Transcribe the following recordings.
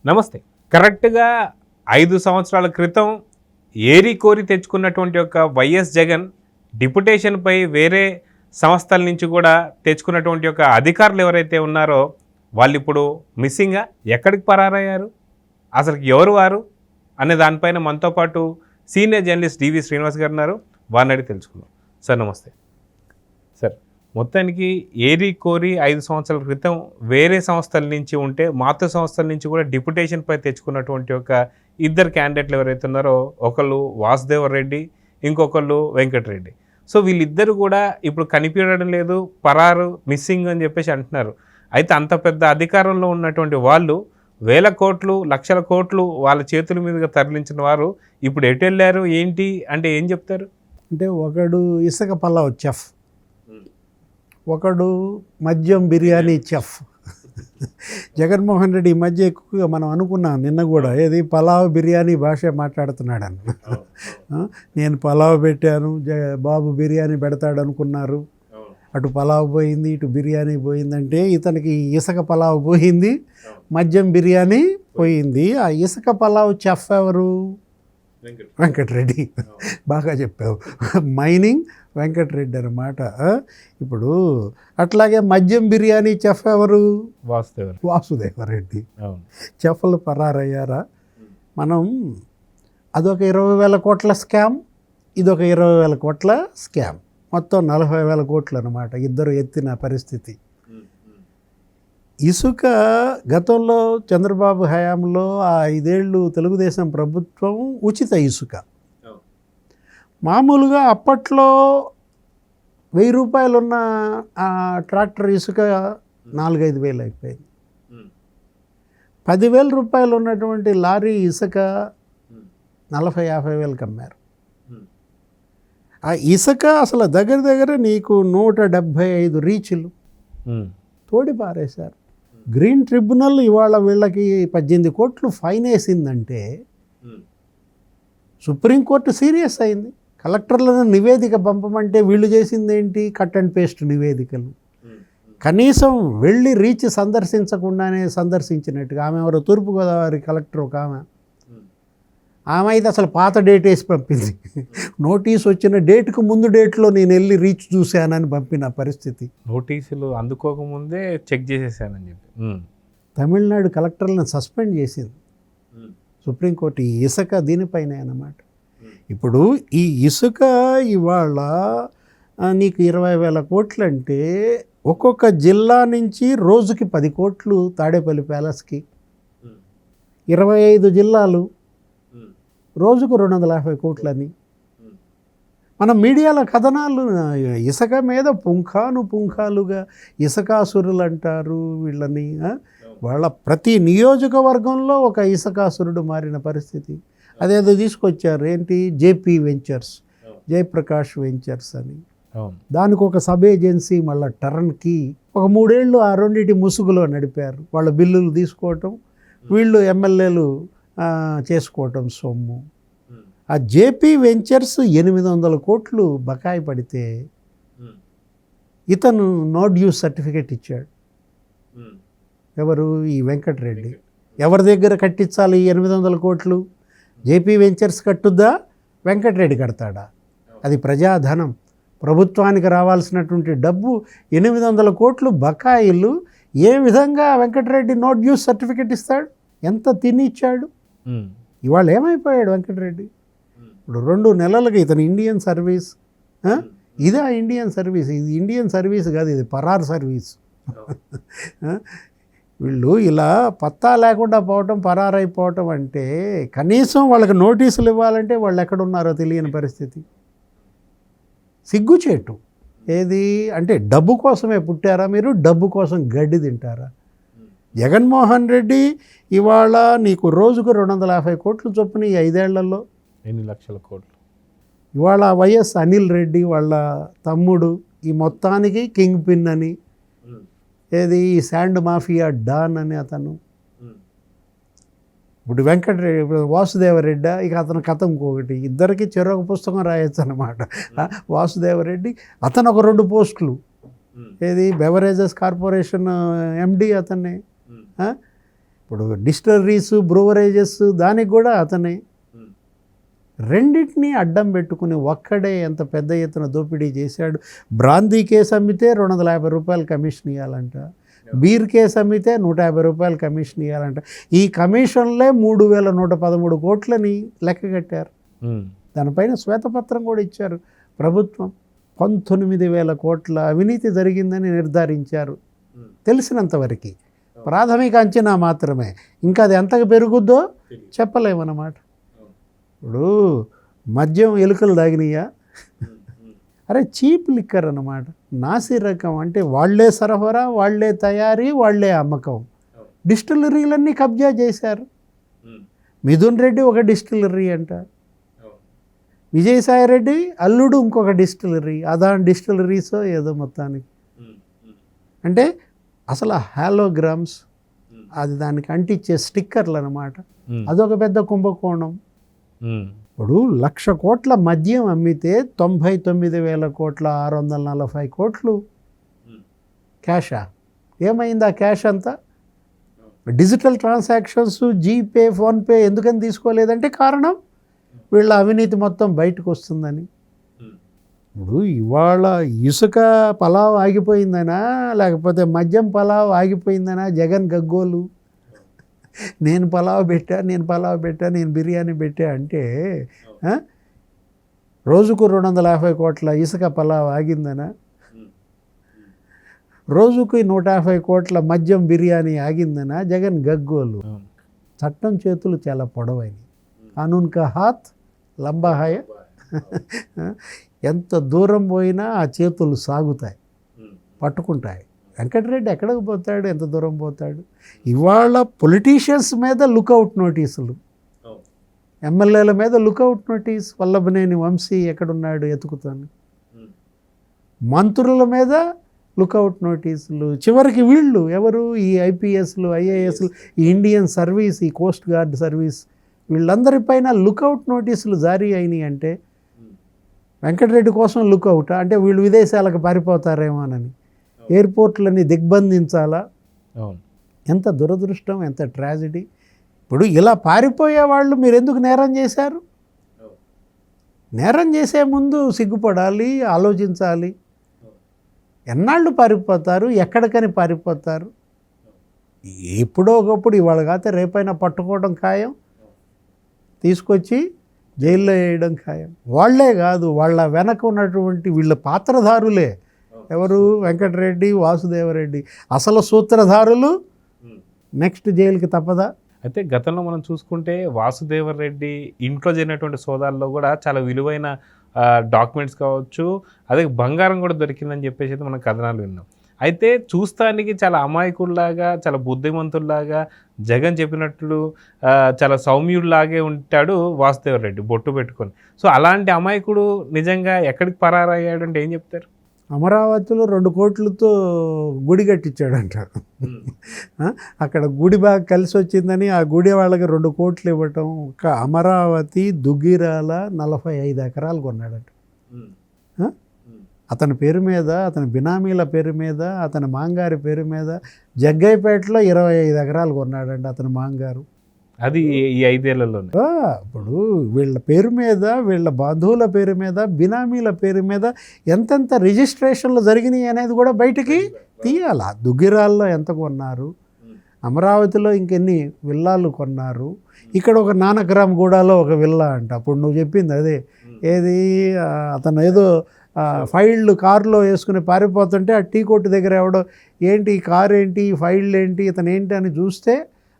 నమస్తే. కరెక్ట్‌గా 5 సంవత్సరాల క్రితం ఏరి కోరి తెచ్చుకున్నటువంటి ఒక వైఎస్ జగన్ డిప్యుటేషన్‌పై వేరే సంస్థల నుంచి కూడా తెచ్చుకున్నటువంటి ఒక అధికారులు ఎవరైతే ఉన్నారో వాళ్ళిప్పుడు మిస్సింగా? ఎక్కడికి పరారయ్యారు? అసలు ఎవరు వారు? అనే దానిపైన మనతో పాటు సీనియర్ జర్నలిస్ట్ డివి శ్రీనివాస్ గారు ఉన్నారు. వారిని అడిగి తెలుసుకుందాం. సార్ నమస్తే. సార్ మొత్తానికి ఏరి కోరి 5 సంవత్సరాల క్రితం వేరే సంస్థల నుంచి ఉంటే మాతృ సంస్థల నుంచి కూడా డిప్యుటేషన్పై తెచ్చుకున్నటువంటి ఒక ఇద్దరు క్యాండిడేట్లు ఎవరైతే ఉన్నారో ఒకళ్ళు వాసుదేవర్ రెడ్డి, ఇంకొకళ్ళు వెంకటరెడ్డి. సో వీళ్ళిద్దరు కూడా ఇప్పుడు కనిపించడం లేదు, పరారు, మిస్సింగ్ అని చెప్పేసి అంటున్నారు. అయితే అంత పెద్ద అధికారంలో ఉన్నటువంటి వాళ్ళు వేల కోట్లు, లక్షల కోట్లు వాళ్ళ చేతుల మీదుగా తరలించిన వారు ఇప్పుడు ఎటు వెళ్ళారు ఏంటి అంటే ఏం చెప్తారు? అంటే ఒకడు ఇసుక పలావ్ చెఫ్, ఒకడు మద్యం బిర్యానీ చెఫ్. జగన్మోహన్ రెడ్డి ఈ మధ్య ఎక్కువగా మనం అనుకున్నాం నిన్న కూడా, ఏది పలావ్ బిర్యానీ భాష మాట్లాడుతున్నాడని. నేను పలావ్ పెట్టాను, బాబు బిర్యానీ పెడతాడు అనుకున్నారు. అటు పలావ్ పోయింది, ఇటు బిర్యానీ పోయిందంటే ఇతనికి ఇసుక పలావ్ పోయింది, మద్యం బిర్యానీ పోయింది. ఆ ఇసుక పలావ్ చెఫ్ ఎవరు? వెంకటరెడ్డి. బాగా చెప్పావు, మైనింగ్ వెంకటరెడ్డి అన్నమాట. ఇప్పుడు అట్లాగే మద్యం బిర్యానీ చెఫ్ ఎవరు? వాసుదేవరెడ్డి. చెఫ్లు పరారయ్యారా? మనం అదొక 20,000 కోట్ల స్కామ్, ఇదొక 20,000 కోట్ల స్కామ్, మొత్తం 40,000 కోట్లు అన్నమాట ఇద్దరు ఎత్తిన పరిస్థితి. ఇసుక గతంలో చంద్రబాబు హయాంలో ఆ 5 ఏళ్ళు తెలుగుదేశం ప్రభుత్వం ఉచిత ఇసుక. మామూలుగా అప్పట్లో 1000 రూపాయలు ఉన్న ఆ ట్రాక్టర్ ఇసుక 4-5 వేలు అయిపోయింది. 10,000 రూపాయలు ఉన్నటువంటి లారీ ఇసుక 40-50 వేలకు అమ్మారు. ఆ ఇసుక అసలు దగ్గర నీకు 175 రీచ్లు తోడి పారేశారు. గ్రీన్ ట్రిబ్యునల్ ఇవాళ వీళ్ళకి 18 కోట్లు ఫైన్ వేసిందంటే సుప్రీంకోర్టు సీరియస్ అయింది. కలెక్టర్లను నివేదిక పంపమంటే వీళ్ళు చేసింది ఏంటి? కట్ అండ్ పేస్ట్ నివేదికలు. కనీసం వెళ్ళి రీచ్ సందర్శించకుండానే సందర్శించినట్టుగా. ఆమె ఎవరో తూర్పుగోదావరి కలెక్టర్ ఒక ఆమె అయితే అసలు పాత డేట్ వేసి పంపింది. నోటీస్ వచ్చిన డేట్కు ముందు డేట్లో నేను వెళ్ళి రీచ్ చూశానని పంపిన పరిస్థితి. నోటీసులు అందుకోకముందే చెక్ చేసేసానని చెప్పి తమిళనాడు కలెక్టర్లను సస్పెండ్ చేసింది సుప్రీంకోర్టు. ఈ ఇసుక దీనిపైనే అన్నమాట. ఇప్పుడు ఈ ఇసుక ఇవాళ నీకు 20,000 కోట్లు అంటే ఒక్కొక్క జిల్లా నుంచి రోజుకి 10 కోట్లు తాడేపల్లి ప్యాలెస్కి, 25 జిల్లాలు రోజుకు 250 కోట్లని. మన మీడియాలో కథనాలు ఇసుక మీద పుంఖాలుగా ఇసుకాసురులు అంటారు వీళ్ళని. వాళ్ళ ప్రతి నియోజకవర్గంలో ఒక ఇసుకాసురుడు మారిన పరిస్థితి. అదేదో తీసుకొచ్చారు, ఏంటి జేపీ వెంచర్స్, జయప్రకాష్ వెంచర్స్ అని. దానికి ఒక సబ్ ఏజెన్సీ మళ్ళీ టర్న్కి ఒక 3 ఏళ్ళు ఆ రెండింటి ముసుగులో నడిపారు. వాళ్ళ బిల్లులు తీసుకోవటం, వీళ్ళు ఎమ్మెల్యేలు చేసుకోవటం సొమ్ము. ఆ జేపీ వెంచర్స్ 800 కోట్లు బకాయి పడితే ఇతను నో డ్యూస్ సర్టిఫికేట్ ఇచ్చాడు. ఎవరు? ఈ వెంకటరెడ్డి. ఎవరి దగ్గర కట్టించాలి 800 కోట్లు? జేపీ వెంచర్స్ కట్టుద్దా, వెంకటరెడ్డి కడతాడా? అది ప్రజాధనం, ప్రభుత్వానికి రావాల్సినటువంటి డబ్బు 800 కోట్లు బకాయిలు. ఏ విధంగా వెంకటరెడ్డి నో డ్యూస్ సర్టిఫికేట్ ఇస్తాడు? ఎంత తిని ఇచ్చాడు? ఇవాళ ఏమైపోయాడు వెంకటరెడ్డి? ఇప్పుడు 2 నెలలుగా ఇతను ఇండియన్ సర్వీస్. ఇదే ఇండియన్ సర్వీస్? ఇది ఇండియన్ సర్వీస్ కాదు, ఇది పరార్ సర్వీస్. వీళ్ళు ఇలా పత్తా లేకుండా పోవటం, పరారైపోవటం అంటే కనీసం వాళ్ళకి నోటీసులు ఇవ్వాలంటే వాళ్ళు ఎక్కడున్నారో తెలియని పరిస్థితి. సిగ్గుచేటు. ఏది అంటే డబ్బు కోసమే పుట్టారా మీరు? డబ్బు కోసం గడ్డి తింటారా? జగన్మోహన్ రెడ్డి ఇవాళ నీకు రోజుకు 250 కోట్లు చొప్పున ఈ 5 ఏళ్లలో ఎన్ని లక్షల కోట్లు. ఇవాళ వైఎస్ అనిల్ రెడ్డి వాళ్ళ తమ్ముడు ఈ మొత్తానికి కింగ్ పిన్ అని, ఏది ఈ శాండ్ మాఫియా డాన్ అని అతను. ఇప్పుడు వెంకటరెడ్డి, ఇప్పుడు వాసుదేవరెడ్డి, ఇక అతని కథ ఇంకొకటి. ఇద్దరికి చెరొక పుస్తకం రాయొచ్చు అన్నమాట. వాసుదేవరెడ్డి అతను ఒక 2 పోస్టులు, ఏది బెవరేజెస్ కార్పొరేషన్ ఎండి అతన్ని. ఇప్పుడు డిస్టిలరీస్ బ్రూవరేజెస్ దానికి కూడా అతనే. రెండింటినీ అడ్డం పెట్టుకుని ఒక్కడే ఎంత పెద్ద ఎత్తున దోపిడీ చేశాడు. బ్రాందీ కేసు అమ్మితే 250 రూపాయలు కమిషన్ ఇవ్వాలంట, బీర్ కేసు అమ్మితే 150 రూపాయలు కమిషన్ ఇవ్వాలంట. ఈ కమిషన్లే 3113 కోట్లని లెక్క కట్టారు. దానిపైన శ్వేతపత్రం కూడా ఇచ్చారు ప్రభుత్వం. 19,000 కోట్ల అవినీతి జరిగిందని నిర్ధారించారు తెలిసినంతవరకు. ప్రాథమిక అంచనా మాత్రమే, ఇంకా అది ఎంతకు పెరుగుద్దో చెప్పలేమన్నమాట. ఇప్పుడు మద్యం ఎలుకలు దాగినాయా? అరే చీప్ లిక్కర్ అన్నమాట, నాసి రకం. అంటే వాళ్లే సరఫరా, వాళ్లే తయారీ, వాళ్లే అమ్మకం. డిస్టిలరీలన్నీ కబ్జా చేశారు. మిథున్ రెడ్డి ఒక డిస్టిలరీ అంట, విజయసాయి రెడ్డి అల్లుడు ఇంకొక డిస్టిలరీ, అదాన్ డిస్టిలరీస్ ఏదో మొత్తానికి. అంటే అసలు హాలోగ్రామ్స్ అది దానికి అంటించే స్టిక్కర్లు అన్నమాట. అదొక పెద్ద కుంభకోణం. ఇప్పుడు 1,00,000 కోట్ల మద్యం అమ్మితే 99,000 కోట్ల 640 కోట్లు క్యాషా? ఏమైంది ఆ క్యాష్ అంతా? డిజిటల్ ట్రాన్సాక్షన్స్, జీపే, ఫోన్పే ఎందుకని తీసుకోలేదంటే కారణం వీళ్ళ అవినీతి మొత్తం బయటకు వస్తుందని. ఇప్పుడు ఇవాళ ఇసుక పలావ్ ఆగిపోయిందనా, లేకపోతే మద్యం పలావ్ ఆగిపోయిందనా? జగన్ గగ్గోలు, నేను పలావ్ పెట్టా, నేను బిర్యానీ పెట్టా అంటే రోజుకు 250 కోట్ల ఇసుక పలావ్ ఆగిందనా? రోజుకు 150 కోట్ల మద్యం బిర్యానీ ఆగిందనా? జగన్ గగ్గోలు. చట్టం చేతులు చాలా పొడవైనవి. కానూన్ కా హాత్ లంబా హై. ఎంత దూరం పోయినా ఆ చేతులు సాగుతాయి, పట్టుకుంటాయి. వెంకటరెడ్డి ఎక్కడికి పోతాడు, ఎంత దూరం పోతాడు? ఇవాళ పొలిటీషియన్స్ మీద లుకౌట్ నోటీసులు, ఎమ్మెల్యేల మీద లుకౌట్ నోటీస్. వల్లభనేని వంశీ ఎక్కడున్నాడు ఎతుకుతాను. మంత్రుల మీద లుకౌట్ నోటీసులు. చివరికి వీళ్ళు ఎవరు, ఈ ఐపీఎస్లు, ఐఏఎస్లు, ఈ ఇండియన్ సర్వీస్, ఈ కోస్ట్ గార్డ్ సర్వీస్, వీళ్ళందరిపైన లుకౌట్ నోటీసులు జారీ అయినాయి. అంటే వెంకటరెడ్డి కోసం లుకౌట్ అంటే వీళ్ళు విదేశాలకు పారిపోతారేమోనని ఎయిర్పోర్ట్లని దిగ్బంధించాలా? ఎంత దురదృష్టం, ఎంత ట్రాజడీ. ఇప్పుడు ఇలా పారిపోయే వాళ్ళు మీరు ఎందుకు నేరం చేశారు? నేరం చేసే ముందు సిగ్గుపడాలి, ఆలోచించాలి. ఎన్నాళ్ళు పారిపోతారు, ఎక్కడికని పారిపోతారు? ఎప్పుడో ఒకప్పుడు, ఇవాళ కాకపోతే రేపైనా పట్టుకోవడం ఖాయం, తీసుకొచ్చి జైల్లో వేయడం ఖాయం. వాళ్లే కాదు, వాళ్ళ వెనక ఉన్నటువంటి వీళ్ళ పాత్రధారులే. ఎవరు? వెంకటరెడ్డి, వాసుదేవరెడ్డి అసలు సూత్రధారులు. నెక్స్ట్ జైలుకి తప్పదా? అయితే గతంలో మనం చూసుకుంటే వాసుదేవరెడ్డి ఇంట్లో జరిగినటువంటి సోదాల్లో కూడా చాలా విలువైన డాక్యుమెంట్స్ కావచ్చు, అదే బంగారం కూడా దొరికిందని చెప్పేసి అయితే మనం కథనాలు విన్నాం. అయితే చూస్తానికి చాలా అమాయకుల్లాగా, చాలా బుద్ధిమంతుల్లాగా, జగన్ చెప్పినట్లు చాలా సౌమ్యుల్లాగే ఉంటాడు వాసుదేవరెడ్డి బొట్టు పెట్టుకొని. సో అలాంటి అమాయకుడు నిజంగా ఎక్కడికి పరారయ్యాడు అంటే ఏం చెప్తారు? అమరావతిలో 2 కోట్లతో గుడి కట్టించాడంట. అక్కడ గుడి బాగా కలిసి వచ్చిందని ఆ గుడి వాళ్ళకి 2 కోట్లు ఇవ్వటం. ఒక అమరావతి దుగ్గిరాల 45 ఎకరాలు కొన్నాడంట. అతని పేరు మీద, అతని బినామీల పేరు మీద, అతని మాంగారి పేరు మీద జగ్గైపేటలో 25 ఎకరాలు కొన్నాడంట అతని మాంగారు. అది ఈ 5 ఏళ్లలోనే. ఇప్పుడు వీళ్ళ పేరు మీద, వీళ్ళ బంధువుల పేరు మీద, బినామీల పేరు మీద ఎంతెంత రిజిస్ట్రేషన్లు జరిగినాయి అనేది కూడా బయటికి తీయాలి. దుగ్గిరాల్లో ఎంత కొన్నారు, అమరావతిలో ఇంకెన్ని విల్లాలు కొన్నారు, ఇక్కడ ఒక నానక్రామ్ గూడాలో ఒక విల్లా అంట. అప్పుడు నువ్వు చెప్పింది అదే, ఏది అతను ఏదో ఫైళ్ళు కారులో వేసుకుని పారిపోతుంటే ఆ టీ కొట్టు దగ్గర ఎవడో ఏంటి ఈ కారు ఏంటి, ఈ ఫైళ్ళు ఏంటి, ఇతను ఏంటి అని చూస్తే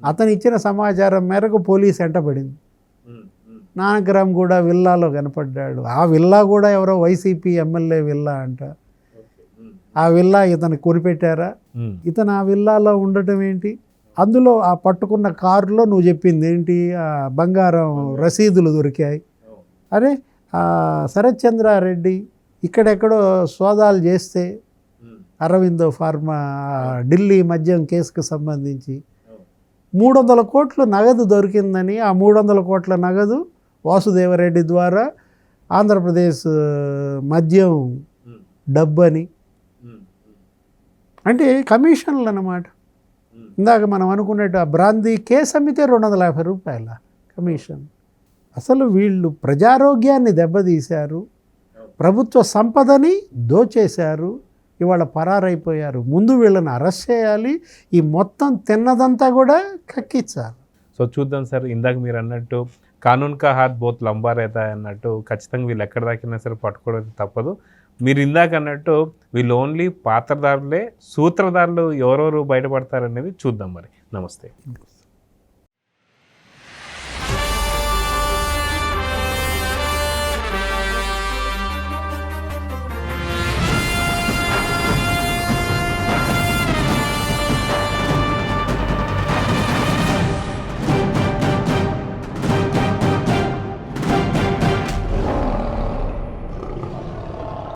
అతను ఇచ్చిన సమాచారం మేరకు పోలీస్ వెంటబడింది. నానక్రామ్ కూడా విల్లాలో కనపడ్డాడు. ఆ విల్లా కూడా ఎవరో వైసీపీ ఎమ్మెల్యే విల్లా అంట. ఆ విల్లా ఇతను కొనిపెట్టారా? ఇతను ఆ విల్లాలో ఉండటం ఏంటి? అందులో ఆ పట్టుకున్న కారులో నువ్వు చెప్పింది ఏంటి, బంగారం రసీదులు దొరికాయి. అరే శరత్ చంద్రారెడ్డి ఇక్కడెక్కడో సోదాలు చేస్తే అరవిందో ఫార్మా ఢిల్లీ మద్యం కేసుకు సంబంధించి 300 కోట్లు నగదు దొరికిందని, ఆ 300 కోట్ల నగదు వాసుదేవరెడ్డి ద్వారా ఆంధ్రప్రదేశ్ మద్యం డబ్బని, అంటే కమిషన్లు అన్నమాట. ఇందాక మనం అనుకున్నట్టు ఆ బ్రాందీ కేసు అమ్మితే 250 రూపాయల కమిషన్. అసలు వీళ్ళు ప్రజారోగ్యాన్ని దెబ్బతీశారు, ప్రభుత్వ సంపదని దోచేశారు, ఇవాళ పరారైపోయారు. ముందు వీళ్ళని అరెస్ట్ చేయాలి, ఈ మొత్తం తిన్నదంతా కూడా కక్కించాలి. సో చూద్దాం సార్, ఇందాక మీరు అన్నట్టు కానూన్ కా హాత్ బోత్ లంబా రేతా అన్నట్టు ఖచ్చితంగా వీళ్ళు ఎక్కడ దాకినా సరే పట్టుకోవడం తప్పదు. మీరు ఇందాక అన్నట్టు వీళ్ళు ఓన్లీ పాత్రదారులే, సూత్రధారులు ఎవరెవరు బయటపడతారనేది చూద్దాం మరి. నమస్తే.